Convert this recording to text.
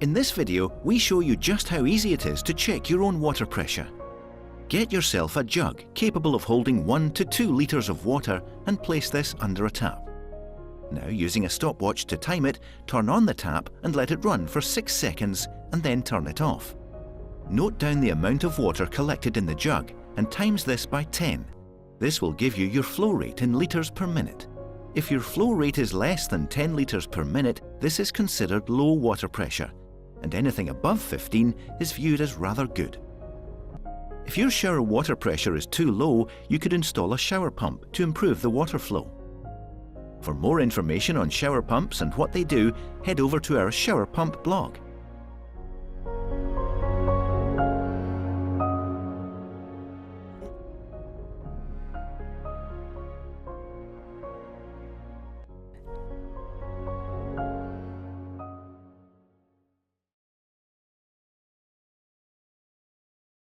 In this video, we show you just how easy it is to check your own water pressure. Get yourself a jug capable of holding 1 to 2 litres of water and place this under a tap. Now, using a stopwatch to time it, turn on the tap and let it run for 6 seconds and then turn it off. Note down the amount of water collected in the jug and times this by 10. This will give you your flow rate in litres per minute. If your flow rate is less than 10 litres per minute, this is considered low water pressure, and anything above 15 is viewed as rather good. If your shower water pressure is too low, you could install a shower pump to improve the water flow. For more information on shower pumps and what they do, head over to our shower pump blog.